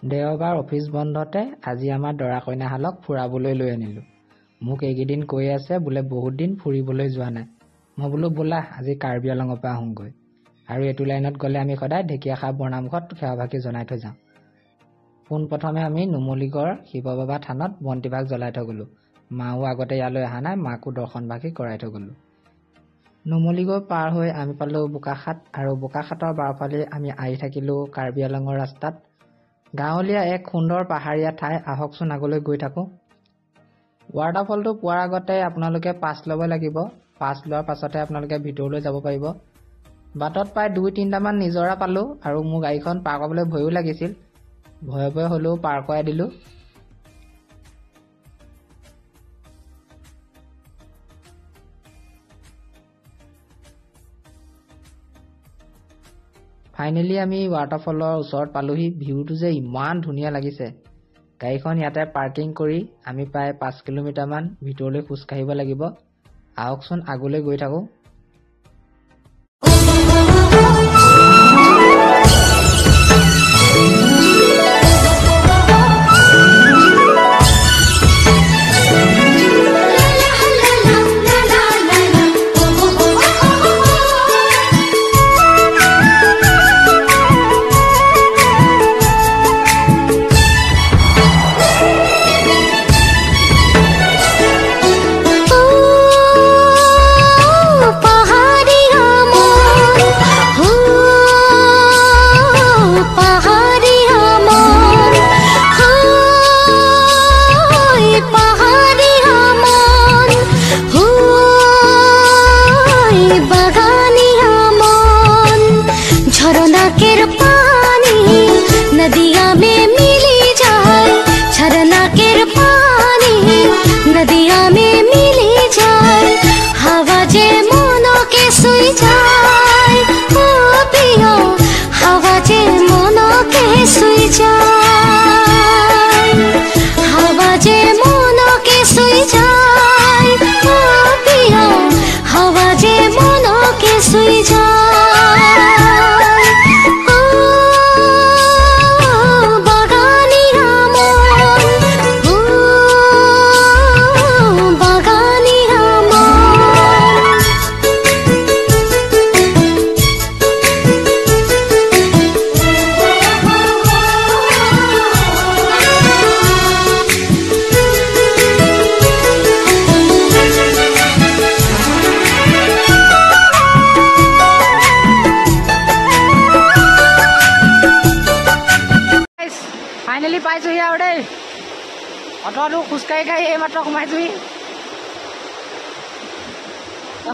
দেওবাৰ অফিচ বন্ধতে আজি আমাৰ দৰা কইনাহালক ফুৰাবলৈ লৈ আনিলোঁ। মোক এইকেইদিন কৈ আছে বোলে বহুত দিন ফুৰিবলৈ যোৱা নাই। মই বোলো ব'লা আজি কাৰ্বি আংলঙৰ পৰা আহোঁগৈ। আৰু এইটো লাইনত গ'লে আমি সদায় ঢেকীয়াখোৱা বৰনামঘৰত সেৱাভাগি জনাই থৈ যাওঁ। পোনপ্ৰথমে আমি নুমলীগড় শিৱ বাবা থানত বন্তিভাগ জ্বলাই থৈ গ'লোঁ। মাও আগতে ইয়ালৈ অহা নাই, মাকো দৰ্শন ভাগি কৰাই থৈ গ'লোঁ। নুমলীগড় পাৰ হৈ আমি পালোঁ বোকাখাট আৰু বোকাখাটৰ বাওঁফালে আমি আহি থাকিলোঁ কাৰ্বি আংলঙৰ ৰাস্তাত। গাঁৱলীয়া এক সুন্দৰ পাহাৰীয়া ঠাই, আহকচোন আগলৈ গৈ থাকোঁ। ৱাটাৰফলটো পোৱাৰ আগতে আপোনালোকে পাছ ল'ব লাগিব। পাছ লোৱাৰ পাছতে আপোনালোকে ভিতৰলৈ যাব পাৰিব। বাটত প্ৰায় 2-3টামান নিজৰা পালোঁ আৰু মোৰ গাড়ীখন পাৰ কৰিবলৈ ভয়ো লাগিছিল। ভয়ে ভয়ে হ'লেও পাৰ কৰাই দিলোঁ। ফাইনেলি আমি ৱাটাৰফলৰ ওচৰত পালোহি। ভিউটো যে ইমান ধুনীয়া লাগিছে। গাড়ীখন ইয়াতে পাৰ্কিং কৰি আমি প্ৰায় 5 কিলোমিটাৰমান ভিতৰলৈ খোজ কাঢ়িব লাগিব। আহকচোন আগলৈ গৈ থাকোঁ। ফাইনেলি পাইছোহি আৰু দেই। অটটো খোজকাঢ়ি কাঢ়ি এইমাত্ৰ সোমাইছোহি।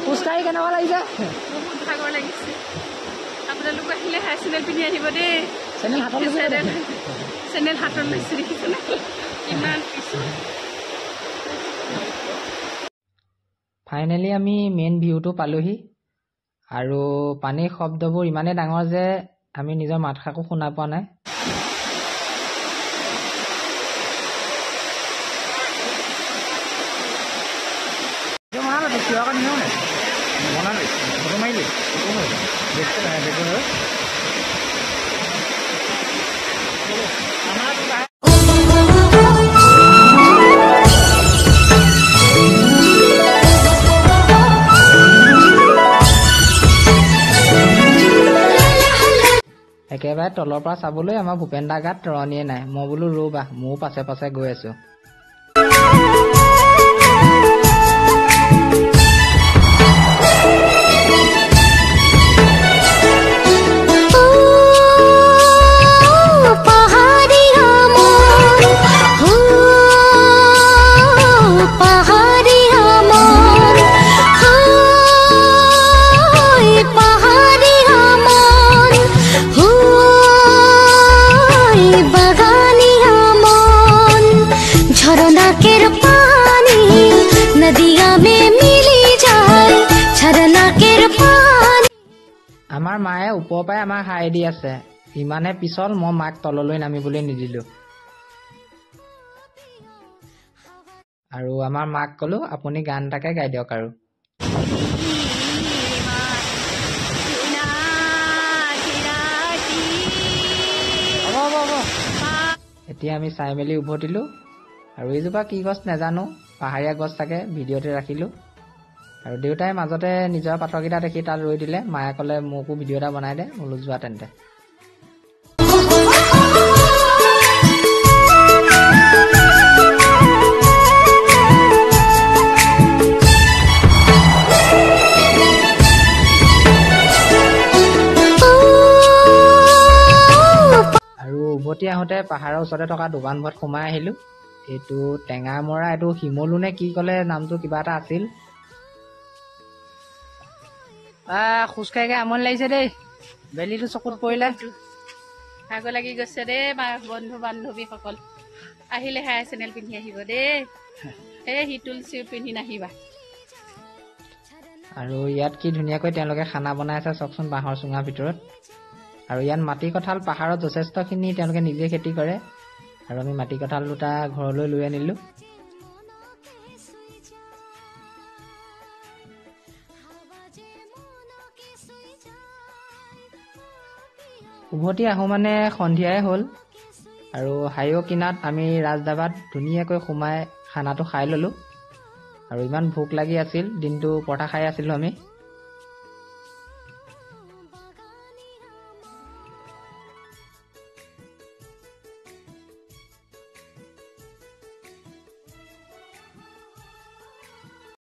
খোজকাঢ়ি কেনেকুৱা লাগিছে? বহুত ভাগৰ লাগিছে। আপোনালোক আহিলে চেনেল পিন্ধি আহিব দেই। চেনেল হাতত লৈছে দেখিছেনে? ইমান পিছত ফাইনেলি আমি মেইন ভিউটো পালোহি। আৰু পানীৰ শব্দবোৰ ইমানেই ডাঙৰ যে আমি নিজৰ মাতষাৰকো শুনা পোৱা নাই। একেবাৰে তলৰ পৰা চাবলৈ আমাৰ ভূপেন দা গাত তৰণিয়ে নাই। মই বোলো ৰ'বা, ময়ো পাছে পাছে গৈ আছোঁ। আমাৰ মায়ে ওপৰৰ পৰাই আমাক হাই দি আছে। ইমানে পিছল মই মাক তললৈ নামিবলৈ নিদিলোঁ। আৰু আমাৰ মাক ক'লো আপুনি গান এটাকে গাই দিয়ক আৰু। এতিয়া আমি চাই মেলি উভতিলো আৰু এইজোপা কি গছ নাজানো, পাহাৰীয়া গছ চাগে, ভিডিঅ'তে ৰাখিলোঁ। আৰু দেউতাই মাজতে নিজৰ পাতৰকেইটা দেখি তাত ৰৈ দিলে। মায়ে ক'লে মোকো ভিডিঅ' এটা বনাই দে। বোলো যোৱা তেন্তে। আৰু উভতি আহোঁতে পাহাৰৰ ওচৰতে থকা দোকানবোৰত সোমাই আহিলোঁ। এইটো টেঙামৰা, এইটো শিমলু নে কি ক'লে নামটো, কিবা এটা আছিল। খোজকাঢ়ি আমনি লাগিছে দেই, বেলিটো চকুত পৰিলে। ভাগৰ লাগি গৈছে দেই বন্ধু বান্ধৱীসকল। আহিলে হাই চেনেল পিন্ধি আহিব দেই, এই হিতুল চিউ পিন্ধি নাহিবা। আৰু ইয়াত কি ধুনীয়াকৈ তেওঁলোকে খানা বনাই আছে চাওকচোন, বাঁহৰ চুঙাৰ ভিতৰত। আৰু ইয়াত মাটি কঁঠাল পাহাৰত যথেষ্টখিনি তেওঁলোকে নিজে খেতি কৰে। আৰু আমি মাটি কঁঠাল দুটা ঘৰলৈ লৈ আনিলোঁ। উভতি আহোঁ মানে সন্ধিয়াই হ'ল। আৰু হাইও কিনাত আমি ৰাজধাবাত ধুনীয়াকৈ সোমাই খানাটো খাই ল'লোঁ। আৰু ইমান ভোক লাগি আছিল, দিনটো পৰঠা খাই আছিলোঁ আমি।